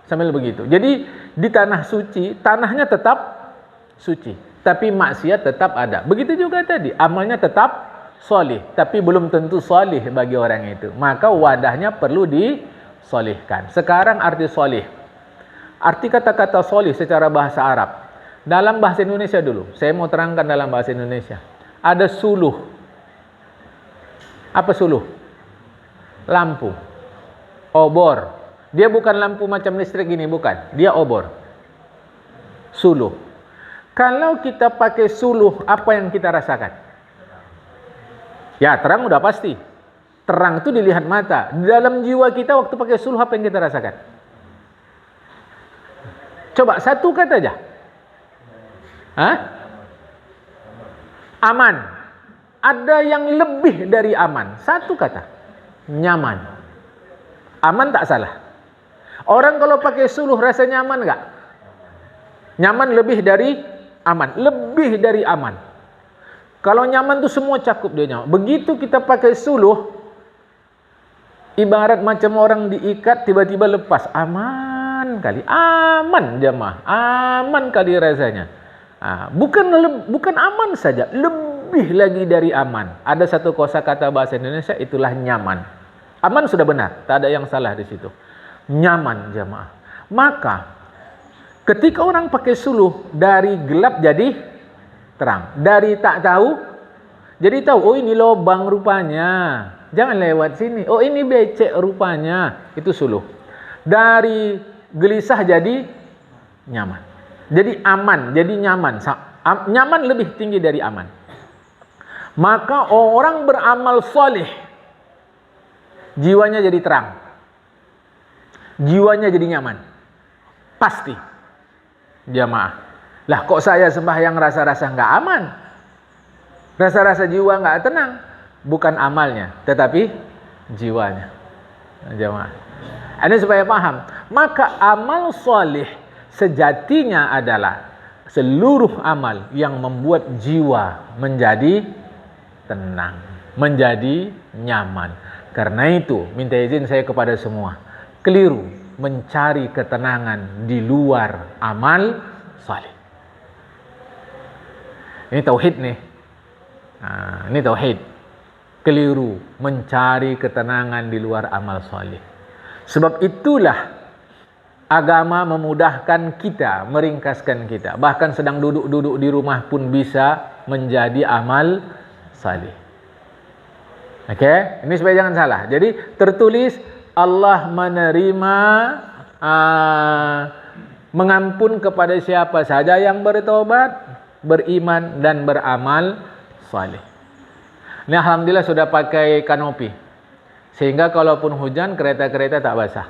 sambil begitu. Jadi di tanah suci, tanahnya tetap suci, tapi maksiat tetap ada. Begitu juga tadi, amalnya tetap solih, tapi belum tentu solih bagi orang itu. Maka wadahnya perlu disolihkan. Sekarang arti solih, arti kata-kata solih secara bahasa Arab. Dalam bahasa Indonesia dulu, saya mau terangkan dalam bahasa Indonesia. Ada suluh. Apa suluh? Lampu, obor. Dia bukan lampu macam listrik gini, bukan. Dia obor. Suluh. Kalau kita pakai suluh, apa yang kita rasakan? Ya, terang udah pasti. Terang itu dilihat mata. Di dalam jiwa kita waktu pakai suluh, apa yang kita rasakan? Coba satu kata aja. Aman. Ada yang lebih dari aman. Satu kata. Nyaman. Aman tak salah. Orang kalau pakai suluh rasa nyaman enggak? Nyaman lebih dari aman. Lebih dari aman. Kalau nyaman tuh semua cakup dia nyaman. Begitu kita pakai suluh, ibarat macam orang diikat tiba-tiba lepas. Aman kali. Aman jamaah. Aman kali rasanya. Bukan aman saja. Lebih lagi dari aman. Ada satu kosakata bahasa Indonesia, itulah nyaman. Aman sudah benar, tak ada yang salah di situ. Nyaman jamaah. Maka ketika orang pakai suluh, dari gelap jadi terang, dari tak tahu jadi tahu. Oh ini lubang rupanya, jangan lewat sini. Oh ini becek rupanya, itu suluh. Dari gelisah jadi nyaman. Jadi aman, jadi nyaman. Nyaman lebih tinggi dari aman. Maka orang beramal soleh, jiwanya jadi terang. Jiwanya jadi nyaman. Pasti. Jamaah. Lah kok saya sembahyang rasa-rasa nggak aman? Rasa-rasa jiwa nggak tenang. Bukan amalnya, tetapi jiwanya. Jamaah. Ini supaya paham. Maka amal soleh sejatinya adalah seluruh amal yang membuat jiwa menjadi tenang, menjadi nyaman. Karena itu, minta izin saya kepada semua, keliru mencari ketenangan di luar amal saleh. Ini tauhid nih. Ini tauhid. Keliru mencari ketenangan di luar amal saleh. Sebab itulah agama memudahkan kita, meringkaskan kita. Bahkan sedang duduk-duduk di rumah pun bisa menjadi amal saleh. Oke, ini supaya jangan salah. Jadi tertulis Allah menerima mengampun kepada siapa saja yang bertobat, beriman dan beramal saleh. Ini alhamdulillah sudah pakai kanopi. Sehingga kalaupun hujan kereta-kereta tak basah.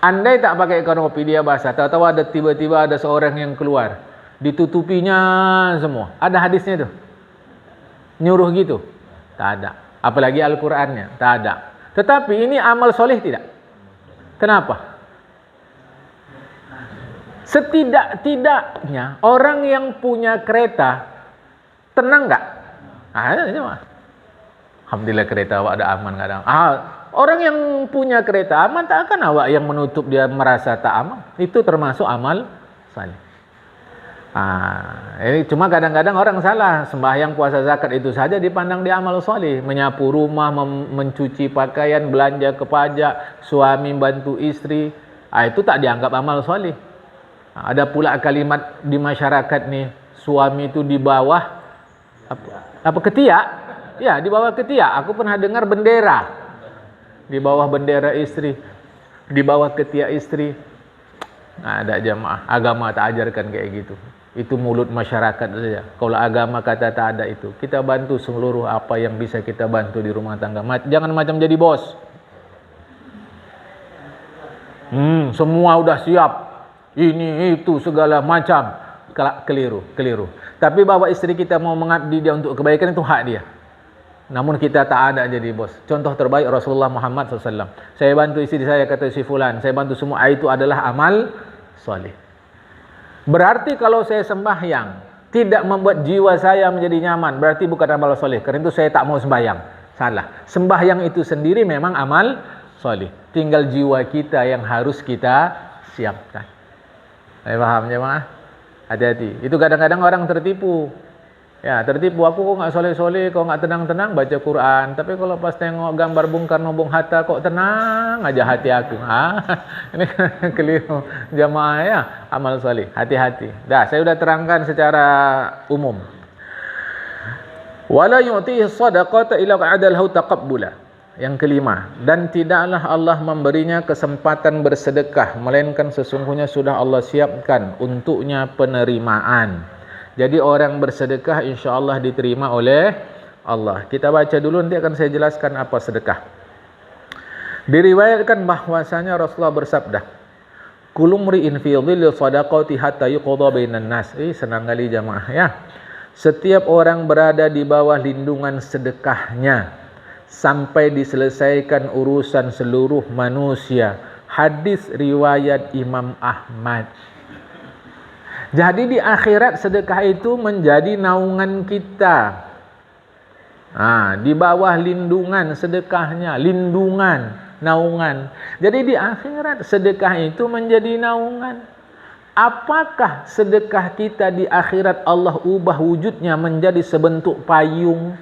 Andai tak pakai kanopi dia basah, tahu-tahu ada tiba-tiba ada seorang yang keluar, ditutupinya semua. Ada hadisnya tuh. Nyuruh gitu. Tak ada. Apalagi Al-Qur'annya, tak ada. Tetapi ini amal soleh tidak? Kenapa? Setidak-tidaknya orang yang punya kereta tenang enggak? Alhamdulillah kereta awak ada aman, enggak ada. Orang yang punya kereta aman, tak akan awak yang menutup dia merasa tak aman. Itu termasuk amal saleh. Ini cuma kadang-kadang orang salah, sembahyang, puasa, zakat itu saja dipandang di amal saleh. Menyapu rumah, mencuci pakaian, belanja ke pajak, suami bantu istri, itu tak dianggap amal saleh. Ada pula kalimat di masyarakat nih, suami itu di bawah apa ketiak? Ya, di bawah ketiak. Aku pernah dengar bendera. Di bawah bendera istri, di bawah ketiak istri. Ada jamaah, agama tak ajarkan kayak gitu. Itu mulut masyarakat saja. Kalau agama kata tak ada itu. Kita bantu seluruh apa yang bisa kita bantu di rumah tangga. Jangan macam jadi bos. Semua udah siap. Ini itu segala macam. Keliru. Tapi bahwa istri kita mau mengabdi dia untuk kebaikan itu hak dia. Namun kita tak ada jadi bos. Contoh terbaik Rasulullah Muhammad SAW. Saya bantu istri saya, kata si fulan. Saya bantu semua. Itu adalah amal soleh. Berarti kalau saya sembahyang tidak membuat jiwa saya menjadi nyaman, berarti bukan amal soleh. Karena itu saya tak mau sembahyang. Salah. Sembahyang itu sendiri memang amal soleh. Tinggal jiwa kita yang harus kita siapkan. Saya paham jemaah? Hati-hati. Itu kadang-kadang orang tertipu. Ya, tertipu. Aku kok nggak soleh-soleh, kok nggak tenang-tenang baca Quran. Tapi kalau pas tengok gambar Bung Karno, Bung Hatta, kok tenang aja hati aku. Ini keliru jamaah ya, amal soleh. Hati-hati. Dah, saya sudah terangkan secara umum. Wala yu'tihi shadaqata illa qa'adalahu taqabbula. Yang kelima, dan tidaklah Allah memberinya kesempatan bersedekah, melainkan sesungguhnya sudah Allah siapkan untuknya penerimaan. Jadi orang bersedekah insya-Allah diterima oleh Allah. Kita baca dulu, nanti akan saya jelaskan apa sedekah. Diriwayatkan bahwasanya Rasulullah bersabda, "Kullu mri'in fi dhilli shadaqati hatta yuqda bainan nas." Senang kali jamaah ya. Setiap orang berada di bawah lindungan sedekahnya sampai diselesaikan urusan seluruh manusia. Hadis riwayat Imam Ahmad. Jadi di akhirat sedekah itu menjadi naungan kita. Di bawah lindungan sedekahnya, lindungan, naungan. Jadi di akhirat sedekah itu menjadi naungan. Apakah sedekah kita di akhirat Allah ubah wujudnya menjadi sebentuk payung,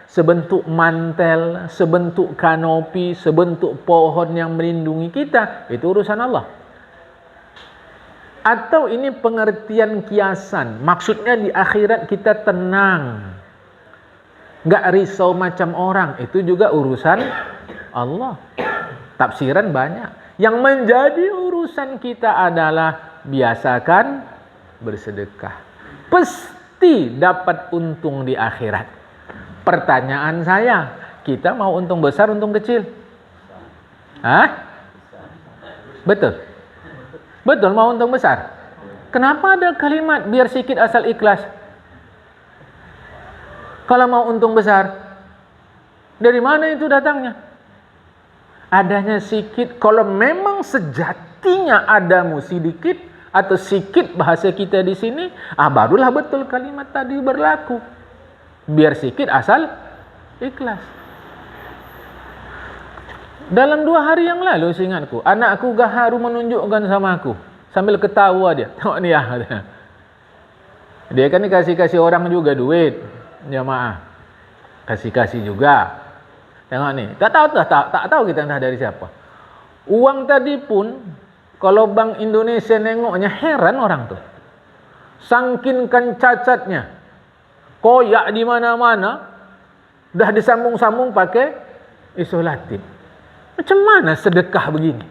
sebentuk mantel, sebentuk kanopi, sebentuk pohon yang melindungi kita? Itu urusan Allah. Atau ini pengertian kiasan, maksudnya di akhirat kita tenang, gak risau macam orang, itu juga urusan Allah. Tafsiran banyak. Yang menjadi urusan kita adalah biasakan bersedekah. Pasti dapat untung di akhirat. Pertanyaan saya, kita mau untung besar, untung kecil? Betul? Betul, mau untung besar. Kenapa ada kalimat biar sikit asal ikhlas? Kalau mau untung besar, dari mana itu datangnya? Adanya sikit, kalau memang sejati pastinya adamu sedikit atau sikit bahasa kita di sini, barulah betul kalimat tadi berlaku. Biar sikit asal ikhlas. Dalam 2 hari yang lalu seingatku, anakku gaharu menunjukkan sama aku sambil ketawa dia. Tengok ni dia kan kasih orang juga duit, jamaah. Kasih juga. Tengok ni. Tak tahu kita entah dari siapa. Uang tadi pun kalau Bank Indonesia nengoknya heran orang tu. Sangkinkan cacatnya. Koyak di mana-mana. Dah disambung-sambung pakai isolatif. Macam mana sedekah begini?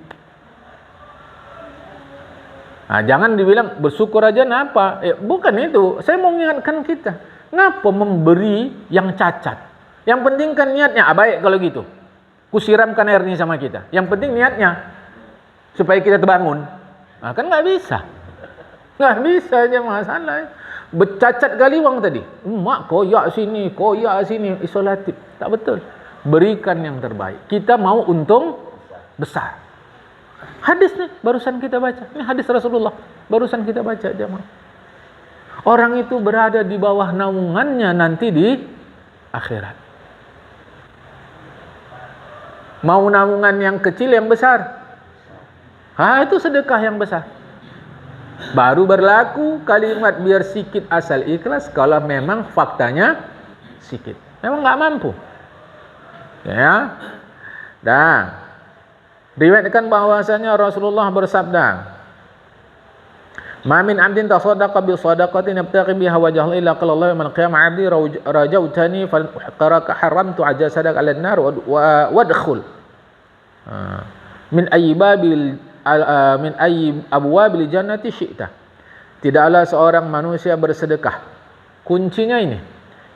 Jangan dibilang bersyukur aja kenapa? Bukan itu. Saya mau mengingatkan kita. Ngapa memberi yang cacat? Yang penting kan niatnya. Baik kalau gitu. Kusiramkan air ini sama kita. Yang penting niatnya. Supaya kita terbangun. Kan nggak bisa. Nggak bisa aja masalah. Bercacat kali uang tadi. Mak koyak sini, isolatif. Tak betul. Berikan yang terbaik. Kita mau untung besar. Hadis nih barusan kita baca. Ini hadis Rasulullah. Barusan kita baca jemaah. Orang itu berada di bawah naungannya nanti di akhirat. Mau naungan yang kecil yang besar? Itu sedekah yang besar. Baru berlaku kalimat biar sikit asal ikhlas kalau memang faktanya sikit. Memang nggak mampu. Ya. Dan riwayatkan bahwasanya Rasulullah bersabda, "Ma min 'abdin tasaddaqa bi shadaqatin yabtaghi biha wajha Allah illa qala Allah yawmal qiyamah 'abdi rajautani fa qaraka haramtu ajasadak 'alan nar wa wadkhul min ayyi abwabil jannati syi'ta." Tidaklah seorang manusia bersedekah. Kuncinya ini,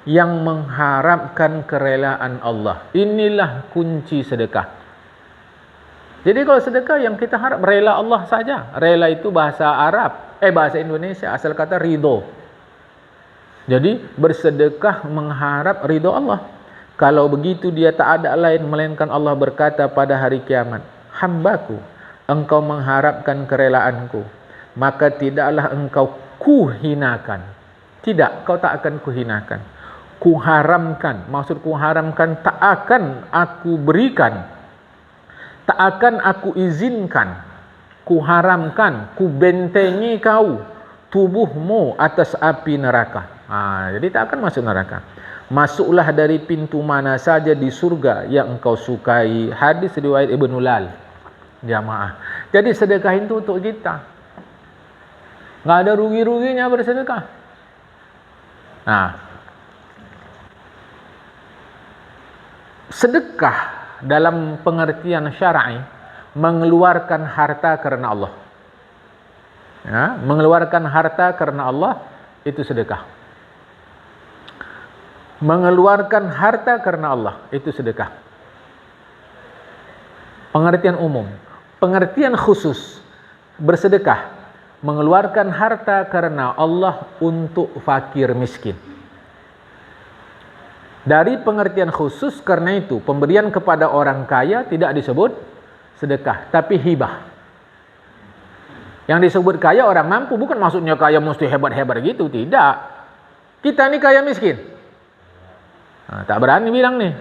yang mengharapkan kerelaan Allah. Inilah kunci sedekah. Jadi kalau sedekah yang kita harap rela Allah saja. Rela itu bahasa Arab, bahasa Indonesia, asal kata ridho. Jadi bersedekah mengharap ridho Allah. Kalau begitu dia tak ada lain melainkan Allah berkata pada hari kiamat, "Hambaku, engkau mengharapkan kerelaanku, maka tidaklah engkau kuhinakan." Tidak, kau tak akan kuhinakan. Kuharamkan, maksud kuharamkan tak akan aku berikan. Tak akan aku izinkan, kuharamkan, kubentengi kau tubuhmu atas api neraka. Jadi tak akan masuk neraka. Masuklah dari pintu mana saja di surga yang engkau sukai. Hadis riwayat Ibnu Lal. Jamaah. Jadi sedekah itu untuk kita. Enggak ada rugi-ruginya bersedekah. Sedekah dalam pengertian syar'i mengeluarkan harta karena Allah. Mengeluarkan harta karena Allah itu sedekah. Mengeluarkan harta karena Allah itu sedekah. Pengertian umum. Pengertian khusus bersedekah mengeluarkan harta karena Allah untuk fakir miskin. Dari pengertian khusus, karena itu pemberian kepada orang kaya tidak disebut sedekah, tapi hibah. Yang disebut kaya orang mampu, bukan maksudnya kaya mesti hebat-hebat gitu, tidak. Kita ini kaya miskin. Tak berani bilang nih.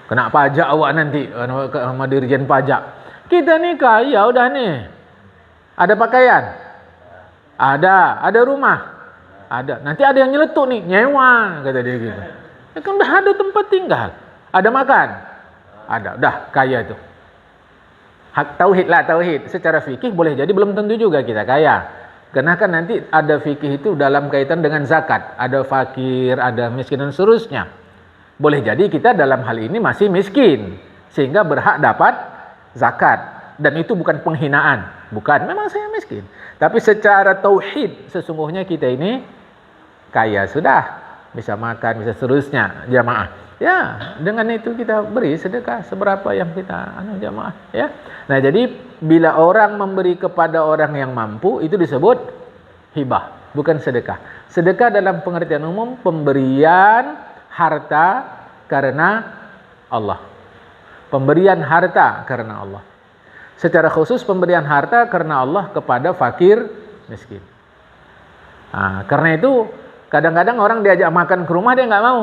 Kena pajak awak nanti sama dirjen pajak. Kita ini kaya udah nih. Ada pakaian? Ada rumah? Ada. Nanti ada yang nyeletuk nih, nyewa, kata dia gitu. Kan udah ada tempat tinggal. Ada makan? Ada. Udah kaya itu. Hak tauhid lah, tauhid. Secara fikih boleh jadi belum tentu juga kita kaya. Karena kan nanti ada fikih itu dalam kaitan dengan zakat. Ada fakir, ada miskin dan seterusnya. Boleh jadi kita dalam hal ini masih miskin. Sehingga berhak dapat zakat. Dan itu bukan penghinaan. Bukan, memang saya miskin. Tapi secara tauhid, sesungguhnya kita ini kaya sudah, bisa makan, bisa seterusnya, jamaah. Ya, dengan itu kita beri sedekah seberapa yang kita jamaah, ya. Nah, jadi bila orang memberi kepada orang yang mampu itu disebut hibah, bukan sedekah. Sedekah dalam pengertian umum pemberian harta karena Allah. Pemberian harta karena Allah. Secara khusus pemberian harta karena Allah kepada fakir miskin. Karena itu kadang-kadang orang diajak makan ke rumah dia nggak mau.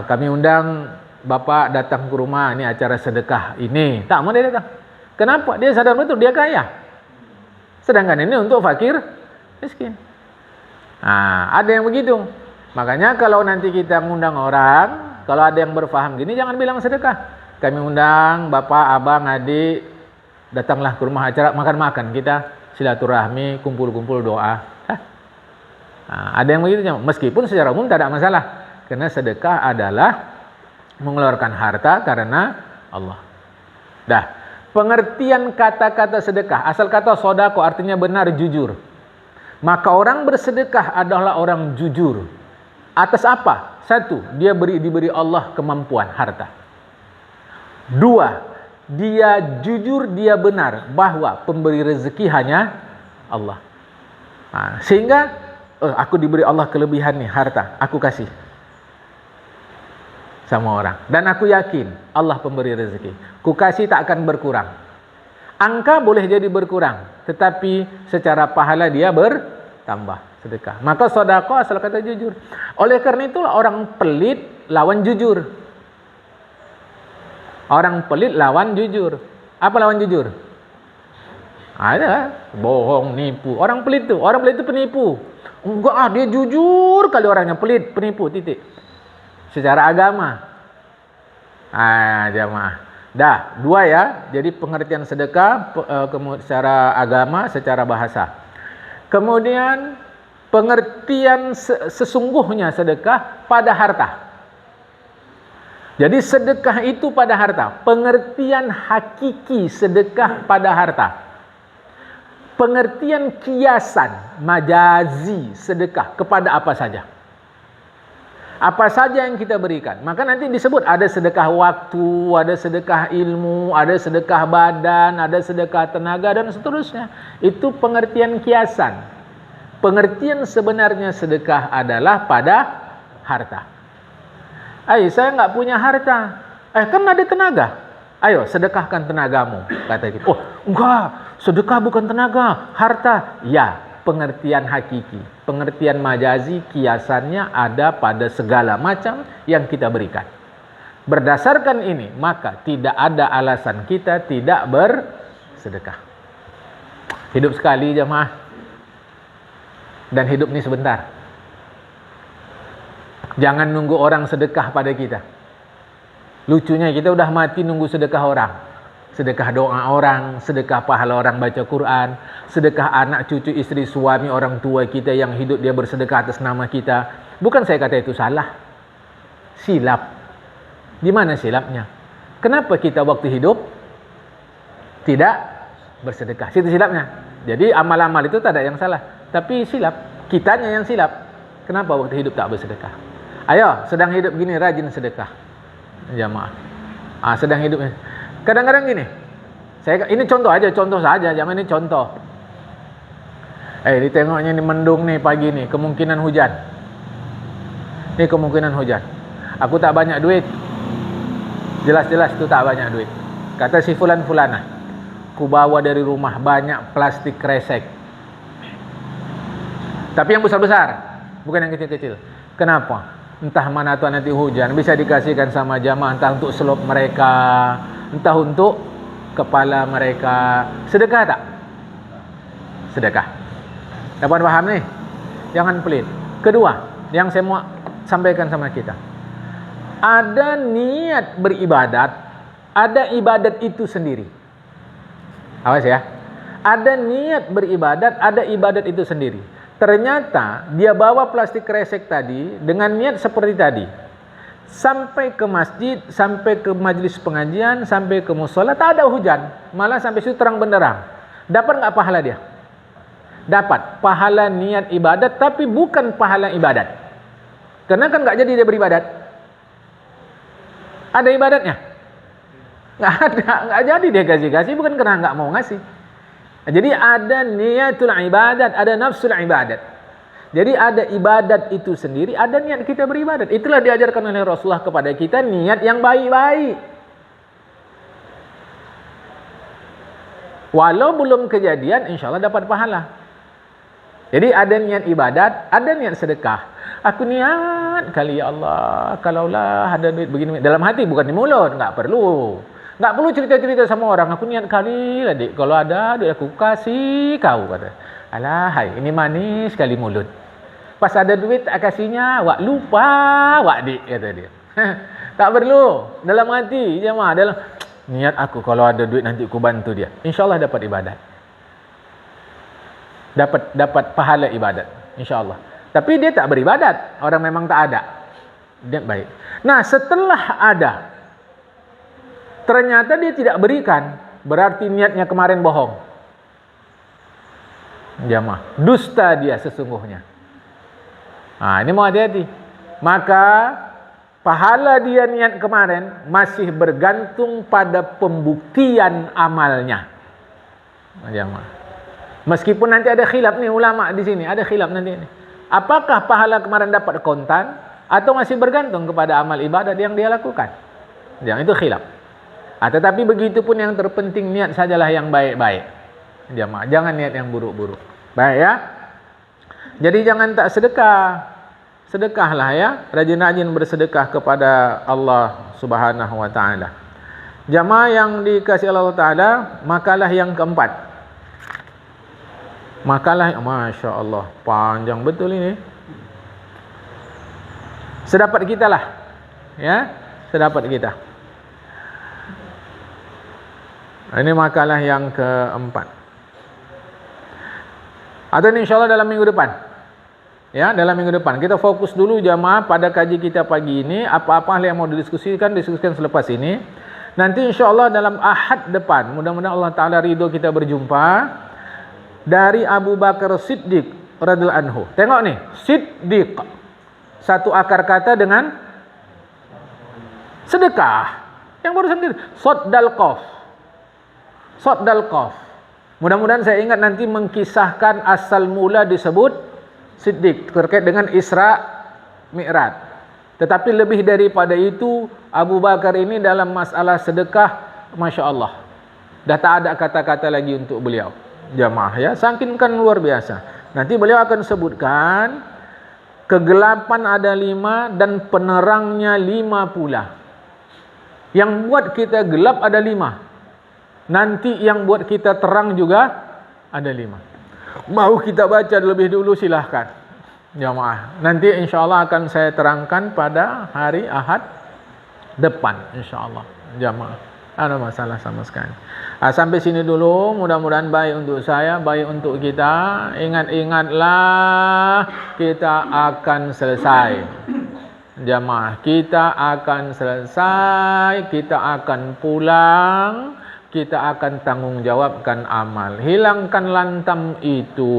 Kami undang Bapak datang ke rumah, ini acara sedekah ini. Tak mau dia datang. Kenapa? Dia sadar betul dia kaya. Sedangkan ini untuk fakir miskin. Ada yang begitu. Makanya kalau nanti kita mengundang orang, kalau ada yang berfaham gini, jangan bilang sedekah. Kami undang Bapak, Abang, Adik, datanglah ke rumah acara makan-makan. Kita silaturahmi, kumpul-kumpul doa. Ada yang begitu. Meskipun secara umum tak ada masalah. Karena sedekah adalah mengeluarkan harta karena Allah. Pengertian kata-kata sedekah. Asal kata sodako artinya benar, jujur. Maka orang bersedekah adalah orang jujur. Atas apa? 1, dia diberi Allah kemampuan harta. 2, dia jujur, dia benar bahwa pemberi rezeki hanya Allah. Sehingga aku diberi Allah kelebihan nih harta, aku kasih sama orang. Dan aku yakin Allah pemberi rezeki. Ku kasih tak akan berkurang. Angka boleh jadi berkurang, tetapi secara pahala dia bertambah sedekah. Maka sedekah asal kata jujur. Oleh karena itulah orang pelit lawan jujur. Orang pelit lawan jujur. Apa lawan jujur? Ada bohong, nipu. Orang pelit itu penipu. Enggak, dia jujur kali orangnya, pelit, penipu, titik. Secara agama. Jamaah. 2 ya. Jadi pengertian sedekah secara agama, secara bahasa. Kemudian pengertian sesungguhnya sedekah pada harta. Jadi sedekah itu pada harta. Pengertian hakiki sedekah pada harta. Pengertian kiasan, majazi sedekah kepada apa saja. Apa saja yang kita berikan. Maka nanti disebut ada sedekah waktu, ada sedekah ilmu, ada sedekah badan, ada sedekah tenaga dan seterusnya. Itu pengertian kiasan. Pengertian sebenarnya sedekah adalah pada harta. Saya nggak punya harta. Kan ada tenaga. Ayo sedekahkan tenagamu, kata kita. Enggak, sedekah bukan tenaga, harta. Ya, pengertian hakiki, pengertian majazi, kiasannya ada pada segala macam yang kita berikan. Berdasarkan ini, maka tidak ada alasan kita tidak bersedekah. Hidup sekali jemaah. Dan hidup ini sebentar. Jangan nunggu orang sedekah pada kita. Lucunya kita udah mati nunggu sedekah orang. Sedekah doa orang, sedekah pahala orang baca Quran, sedekah anak, cucu, istri, suami, orang tua kita yang hidup dia bersedekah atas nama kita. Bukan saya kata itu salah. Silap. Di mana silapnya? Kenapa kita waktu hidup tidak bersedekah? Situ silapnya. Jadi amal-amal itu tak ada yang salah. Tapi silap. Kitanya yang silap. Kenapa waktu hidup tak bersedekah? Ayo, sedang hidup gini rajin sedekah. Jamaah. Sedang hidup. Kadang-kadang gini. Ini contoh saja, jangan ini contoh. Ditengoknya ini mendung nih pagi nih, kemungkinan hujan. Ini kemungkinan hujan. Aku tak banyak duit. Jelas-jelas itu tak banyak duit. Kata si fulan-fulana, ku bawa dari rumah banyak plastik kresek. Tapi yang besar-besar, bukan yang kecil-kecil. Kenapa? Entah mana tuan nanti hujan, bisa dikasihkan sama jamaah, entah untuk selop mereka, entah untuk kepala mereka. Sedekah tak? Sedekah. Dapat paham nih? Jangan pelit. Kedua, yang saya mau sampaikan sama kita. Ada niat beribadat, ada ibadat itu sendiri. Awas ya. Ada niat beribadat, ada ibadat itu sendiri. Ternyata dia bawa plastik kresek tadi dengan niat seperti tadi. Sampai ke masjid, sampai ke majelis pengajian, sampai ke musola, tak ada hujan. Malah sampai situ terang benderang. Dapat nggak pahala dia? Dapat pahala niat ibadat, tapi bukan pahala ibadat. Karena kan nggak jadi dia beribadat. Ada ibadatnya? Nggak ada, nggak jadi dia kasih, bukan karena nggak mau ngasih. Jadi ada niatul ibadat, ada nafsul ibadat. Jadi ada ibadat itu sendiri, ada niat kita beribadat. Itulah diajarkan oleh Rasulullah kepada kita, niat yang baik-baik. Walau belum kejadian, insya Allah dapat pahala. Jadi ada niat ibadat, ada niat sedekah. Aku niat kali ya Allah, kalaulah ada duit begini dalam hati, bukan di mulut, enggak perlu. Enggak perlu cerita-cerita sama orang. Aku niat kali lah dik, kalau ada duit aku kasih kau, kata. Alah, hai, ini manis sekali mulut. Pas ada duit tak kasihnya, wak lupa, wak dik, kata dia. Tak perlu dalam hati jemaah, dalam niat aku kalau ada duit nanti aku bantu dia. Insya-Allah dapat ibadat. Dapat pahala ibadat, insya-Allah. Tapi dia tak beribadat, orang memang tak ada. Dia baik. Nah, setelah ada ternyata dia tidak berikan, berarti niatnya kemarin bohong. Jamaah, dusta dia sesungguhnya. Nah, ini mau hati-hati. Maka pahala dia niat kemarin masih bergantung pada pembuktian amalnya. Jamaah. Meskipun nanti ada khilaf nih ulama di sini, ada khilaf nanti ini. Apakah pahala kemarin dapat kontan atau masih bergantung kepada amal ibadat yang dia lakukan? Jangan, itu khilaf. Tetapi begitu pun yang terpenting niat sajalah yang baik-baik. Jamaah, jangan niat yang buruk-buruk. Baik ya. Jadi jangan tak sedekah. Sedekahlah ya, rajin-rajin bersedekah kepada Allah Subhanahu wa taala. Jamaah yang dikasihi Allah taala, makalah yang keempat. Makalah, Masya Allah, panjang betul ini. Sedapat kita lah, ya, sedapat kita. Ini makalah yang keempat. Atau insya Allah dalam minggu depan. Ya, dalam minggu depan. Kita fokus dulu jamaah pada kaji kita pagi ini. Apa-apa yang mau diskusikan selepas ini. Nanti insya Allah dalam Ahad depan, mudah-mudahan Allah Ta'ala ridho kita berjumpa. Dari Abu Bakar Siddiq radhiyallahu anhu. Tengok nih, Siddiq. Satu akar kata dengan sedekah. Yang barusan gitu, Soddal Qaf. Soddal Qaf. Mudah-mudahan saya ingat nanti mengkisahkan asal mula disebut Siddiq terkait dengan Isra Mi'raj. Tetapi lebih daripada itu, Abu Bakar ini dalam masalah sedekah, Masya Allah, dah tak ada kata-kata lagi untuk beliau. Jamaah ya, saking kan luar biasa. Nanti beliau akan sebutkan kegelapan ada 5 dan penerangnya 5 pula. Yang buat kita gelap ada 5. Nanti yang buat kita terang juga ada 5. Mau kita baca lebih dulu silahkan. Jamaah, nanti insyaAllah akan saya terangkan pada hari Ahad depan insyaAllah. Jamaah, ada masalah sama sekali. Sampai sini dulu, mudah-mudahan baik untuk saya, baik untuk kita. Ingat-ingatlah, kita akan selesai. Jamaah, kita akan selesai, kita akan pulang, kita akan tanggung jawabkan amal. Hilangkan lantam itu.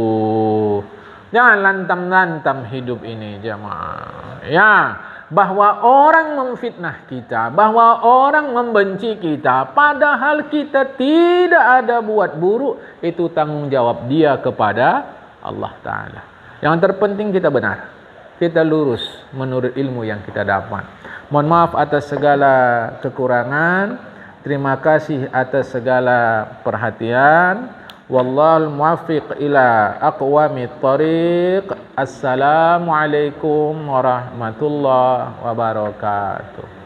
Jangan lantam-lantam hidup ini jamaah. Ya, bahwa orang memfitnah kita, bahwa orang membenci kita, padahal kita tidak ada buat buruk, itu tanggung jawab dia kepada Allah Ta'ala. Yang terpenting kita benar, kita lurus menurut ilmu yang kita dapat. Mohon maaf atas segala kekurangan, terima kasih atas segala perhatian. Wallahul muwaffiq ila aqwamit thariq. Assalamualaikum warahmatullahi wabarakatuh.